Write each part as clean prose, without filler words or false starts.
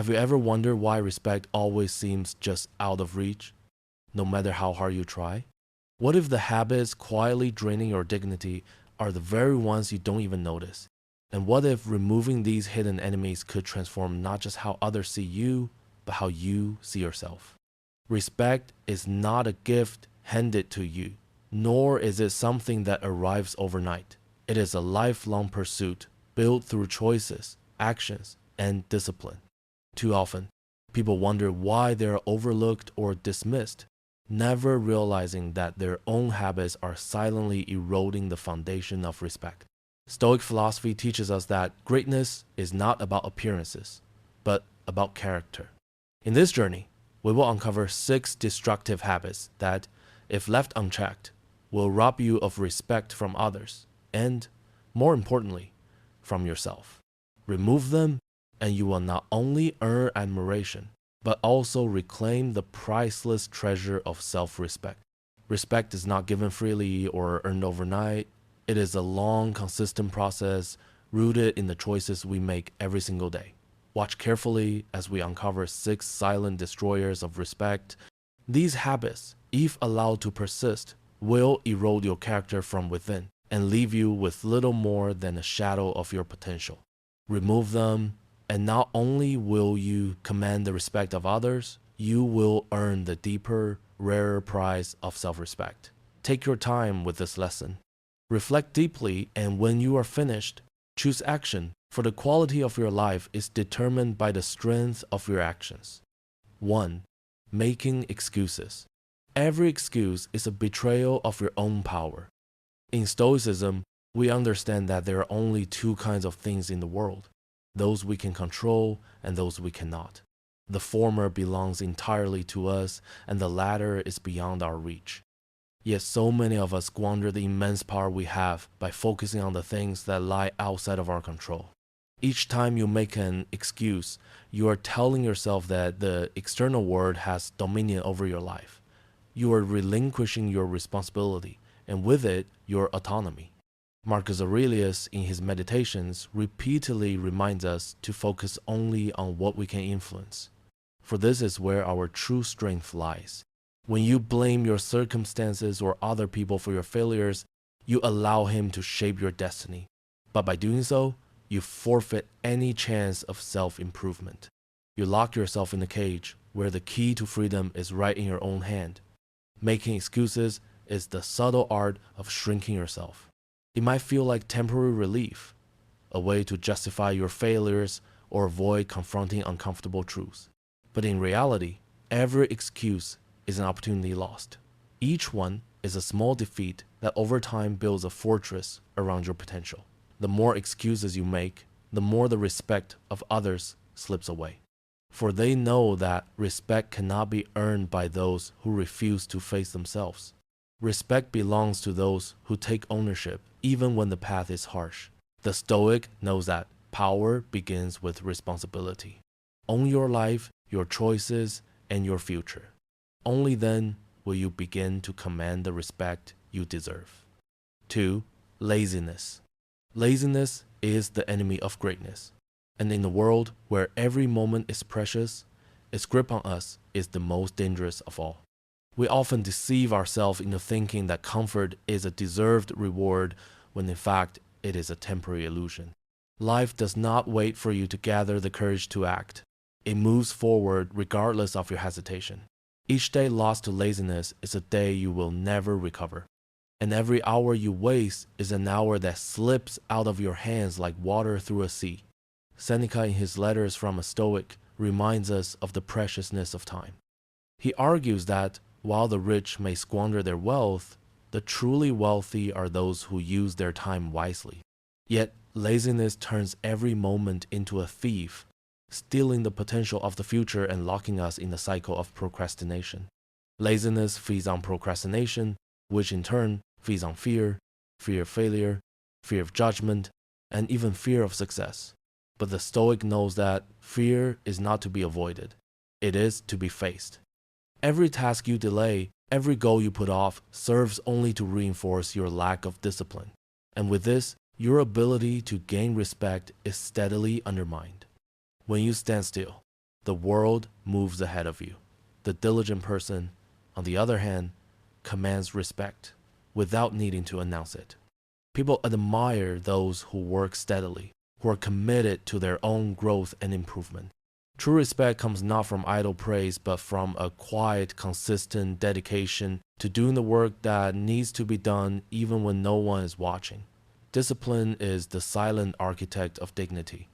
Have you ever wondered why respect always seems just out of reach, no matter how hard you try? What if the habits quietly draining your dignity are the very ones you don't even notice? And what if removing these hidden enemies could transform not just how others see you, but how you see yourself? Respect is not a gift handed to you, nor is it something that arrives overnight. It is a lifelong pursuit built through choices, actions, and discipline. Too often, people wonder why they are overlooked or dismissed, never realizing that their own habits are silently eroding the foundation of respect. Stoic philosophy teaches us that greatness is not about appearances, but about character. In this journey, we will uncover 6 destructive habits that, if left unchecked, will rob you of respect from others and, more importantly, from yourself. Remove them, and you will not only earn admiration, but also reclaim the priceless treasure of self-respect. Respect is not given freely or earned overnight. It is a long, consistent process rooted in the choices we make every single day. Watch carefully as we uncover 6 silent destroyers of respect. These habits, if allowed to persist, will erode your character from within and leave you with little more than a shadow of your potential. Remove them, and not only will you command the respect of others, you will earn the deeper, rarer prize of self-respect. Take your time with this lesson. Reflect deeply, and when you are finished, choose action, for the quality of your life is determined by the strength of your actions. 1. Making excuses. Every excuse is a betrayal of your own power. In Stoicism, we understand that there are only 2 kinds of things in the world: those we can control and those we cannot. The former belongs entirely to us, and the latter is beyond our reach. Yet so many of us squander the immense power we have by focusing on the things that lie outside of our control. Each time you make an excuse, you are telling yourself that the external world has dominion over your life. You are relinquishing your responsibility, and with it, your autonomy. Marcus Aurelius, in his Meditations, repeatedly reminds us to focus only on what we can influence, for this is where our true strength lies. When you blame your circumstances or other people for your failures, you allow him to shape your destiny. But by doing so, you forfeit any chance of self-improvement. You lock yourself in a cage where the key to freedom is right in your own hand. Making excuses is the subtle art of shrinking yourself. It might feel like temporary relief, a way to justify your failures or avoid confronting uncomfortable truths. But in reality, every excuse is an opportunity lost. Each one is a small defeat that over time builds a fortress around your potential. The more excuses you make, the more the respect of others slips away. For they know that respect cannot be earned by those who refuse to face themselves. Respect belongs to those who take ownership even when the path is harsh. The Stoic knows that power begins with responsibility. Own your life, your choices, and your future. Only then will you begin to command the respect you deserve. 2. Laziness. Laziness is the enemy of greatness. And in a world where every moment is precious, its grip on us is the most dangerous of all. We often deceive ourselves into thinking that comfort is a deserved reward when in fact it is a temporary illusion. Life does not wait for you to gather the courage to act. It moves forward regardless of your hesitation. Each day lost to laziness is a day you will never recover. And every hour you waste is an hour that slips out of your hands like water through a sea. Seneca, in his Letters from a Stoic, reminds us of the preciousness of time. He argues that while the rich may squander their wealth, the truly wealthy are those who use their time wisely. Yet laziness turns every moment into a thief, stealing the potential of the future and locking us in the cycle of procrastination. Laziness feeds on procrastination, which in turn feeds on fear, fear of failure, fear of judgment, and even fear of success. But the Stoic knows that fear is not to be avoided. It is to be faced. Every task you delay, every goal you put off serves only to reinforce your lack of discipline. And with this, your ability to gain respect is steadily undermined. When you stand still, The world moves ahead of you. The diligent person, on the other hand, commands respect without needing to announce it. People admire those who work steadily, who are committed to their own growth and improvement. True respect comes not from idle praise, but from a quiet, consistent dedication to doing the work that needs to be done even when no one is watching. Discipline is the silent architect of dignity.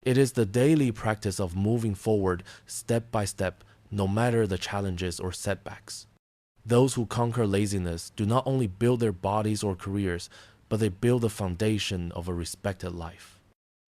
It is the daily practice of moving forward step by step, no matter the challenges or setbacks. Those who conquer laziness do not only build their bodies or careers, but they build the foundation of a respected life.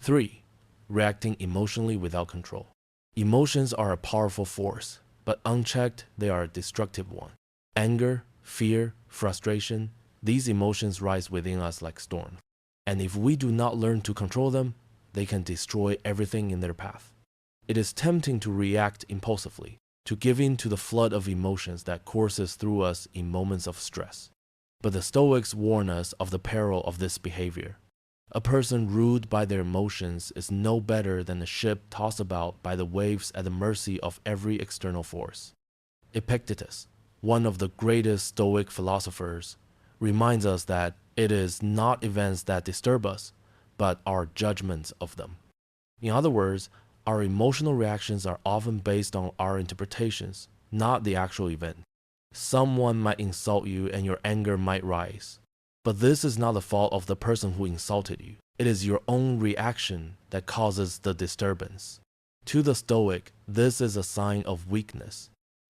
3. Reacting emotionally without control. Emotions are a powerful force, but unchecked, they are a destructive one. Anger, fear, frustration, these emotions rise within us like storms. And if we do not learn to control them, they can destroy everything in their path. It is tempting to react impulsively, to give in to the flood of emotions that courses through us in moments of stress. But the Stoics warn us of the peril of this behavior. A person ruled by their emotions is no better than a ship tossed about by the waves at the mercy of every external force. Epictetus, one of the greatest Stoic philosophers, reminds us that it is not events that disturb us, but our judgments of them. In other words, our emotional reactions are often based on our interpretations, not the actual event. Someone might insult you and your anger might rise. But this is not the fault of the person who insulted you. It is your own reaction that causes the disturbance. To the Stoic, this is a sign of weakness.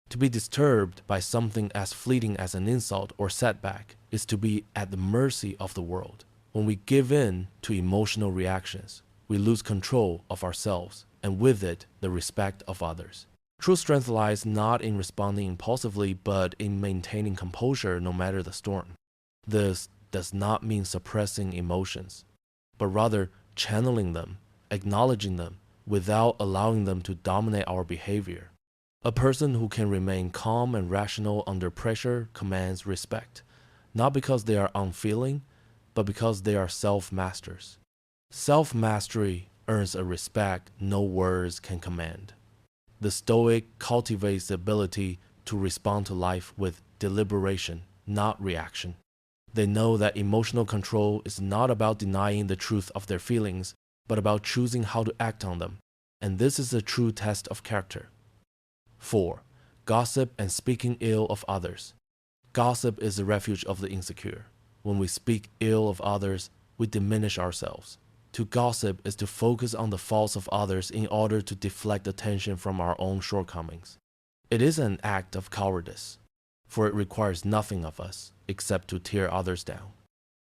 To be disturbed by something as fleeting as an insult or setback is to be at the mercy of the world. When we give in to emotional reactions, we lose control of ourselves and with it, the respect of others. True strength lies not in responding impulsively, but in maintaining composure no matter the storm. This does not mean suppressing emotions, but rather channeling them, acknowledging them, without allowing them to dominate our behavior. A person who can remain calm and rational under pressure commands respect, not because they are unfeeling, but because they are self-masters. Self-mastery earns a respect no words can command. The Stoic cultivates the ability to respond to life with deliberation, not reaction. They know that emotional control is not about denying the truth of their feelings, but about choosing how to act on them. And this is a true test of character. 4. Gossip and speaking ill of others. Gossip is the refuge of the insecure. When we speak ill of others, we diminish ourselves. To gossip is to focus on the faults of others in order to deflect attention from our own shortcomings. It is an act of cowardice, for it requires nothing of us except to tear others down,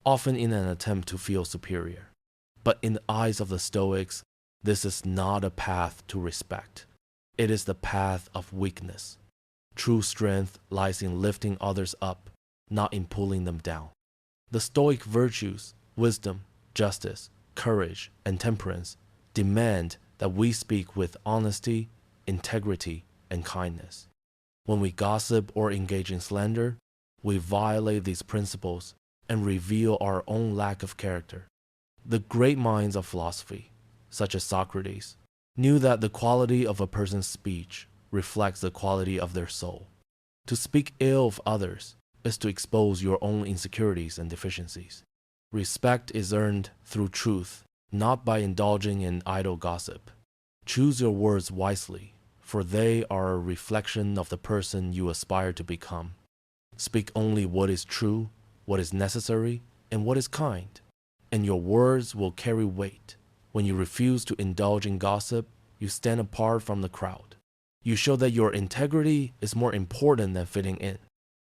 often in an attempt to feel superior. But in the eyes of the Stoics, this is not a path to respect. It is the path of weakness. True strength lies in lifting others up, not in pulling them down. The Stoic virtues, wisdom, justice, courage, and temperance demand that we speak with honesty, integrity, and kindness. When we gossip or engage in slander, we violate these principles and reveal our own lack of character. The great minds of philosophy, such as Socrates, knew that the quality of a person's speech reflects the quality of their soul. To speak ill of others is to expose your own insecurities and deficiencies. Respect is earned through truth, not by indulging in idle gossip. Choose your words wisely, for they are a reflection of the person you aspire to become. Speak only what is true, what is necessary, and what is kind, and your words will carry weight. When you refuse to indulge in gossip, you stand apart from the crowd. You show that your integrity is more important than fitting in,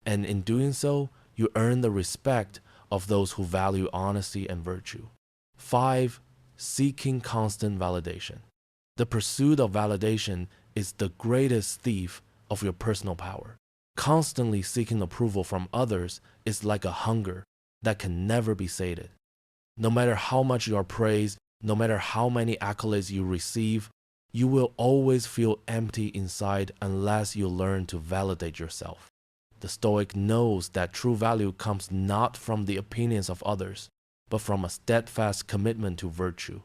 and in doing so, you earn the respect of those who value honesty and virtue. 5. Seeking constant validation. The pursuit of validation is the greatest thief of your personal power. Constantly seeking approval from others is like a hunger that can never be sated. No matter how much you are praised, no matter how many accolades you receive, you will always feel empty inside unless you learn to validate yourself. The Stoic knows that true value comes not from the opinions of others, but from a steadfast commitment to virtue.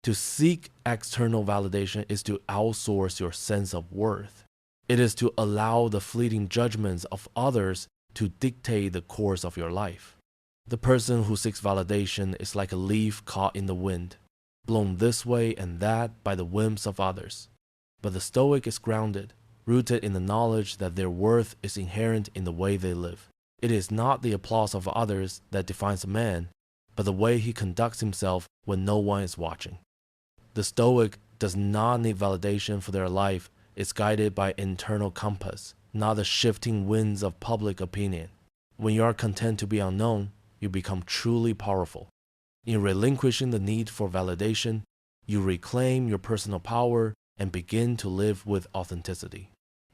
To seek external validation is to outsource your sense of worth. It is to allow the fleeting judgments of others to dictate the course of your life. The person who seeks validation is like a leaf caught in the wind, blown this way and that by the whims of others. But the Stoic is grounded, rooted in the knowledge that their worth is inherent in the way they live. It is not the applause of others that defines a man, but the way he conducts himself when no one is watching. The Stoic does not need validation for their life. It's guided by internal compass, not the shifting winds of public opinion. When you are content to be unknown, you become truly powerful. In relinquishing the need for validation, you reclaim your personal power and begin to live with authenticity.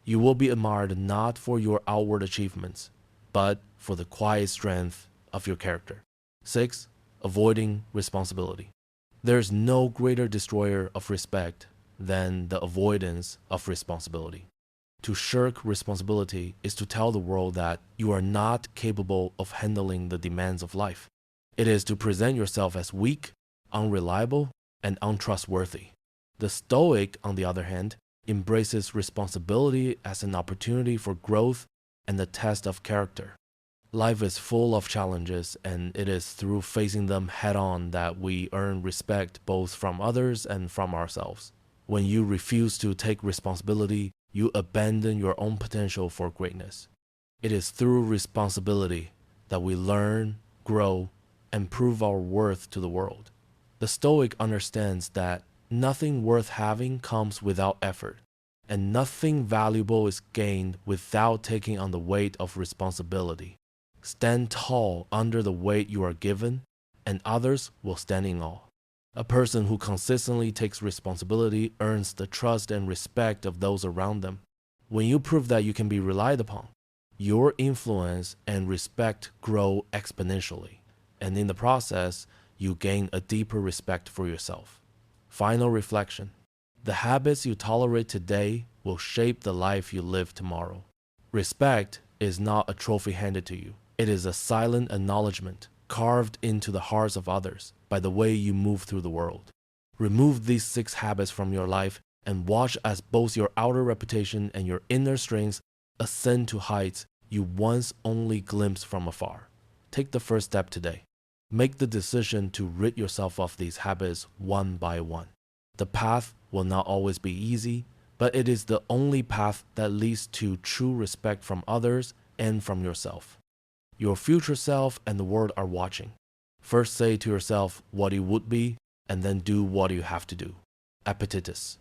You will be admired not for your outward achievements, but for the quiet strength of your character. 6. Avoiding responsibility. There is no greater destroyer of respect than the avoidance of responsibility. To shirk responsibility is to tell the world that you are not capable of handling the demands of life. It is to present yourself as weak, unreliable, and untrustworthy. The Stoic, on the other hand, embraces responsibility as an opportunity for growth and the test of character. Life is full of challenges, and it is through facing them head-on that we earn respect both from others and from ourselves. When you refuse to take responsibility, you abandon your own potential for greatness. It is through responsibility that we learn, grow, and prove our worth to the world. The Stoic understands that nothing worth having comes without effort, and nothing valuable is gained without taking on the weight of responsibility. Stand tall under the weight you are given, and others will stand in awe. A person who consistently takes responsibility earns the trust and respect of those around them. When you prove that you can be relied upon, your influence and respect grow exponentially, and in the process, you gain a deeper respect for yourself. Final reflection. The habits you tolerate today will shape the life you live tomorrow. Respect is not a trophy handed to you. It is a silent acknowledgement carved into the hearts of others by the way you move through the world. Remove these 6 habits from your life and watch as both your outer reputation and your inner strengths ascend to heights you once only glimpsed from afar. Take the first step today. Make the decision to rid yourself of these habits one by one. The path will not always be easy, but it is the only path that leads to true respect from others and from yourself. Your future self and the world are watching. First say to yourself what you would be, and then do what you have to do. Epictetus.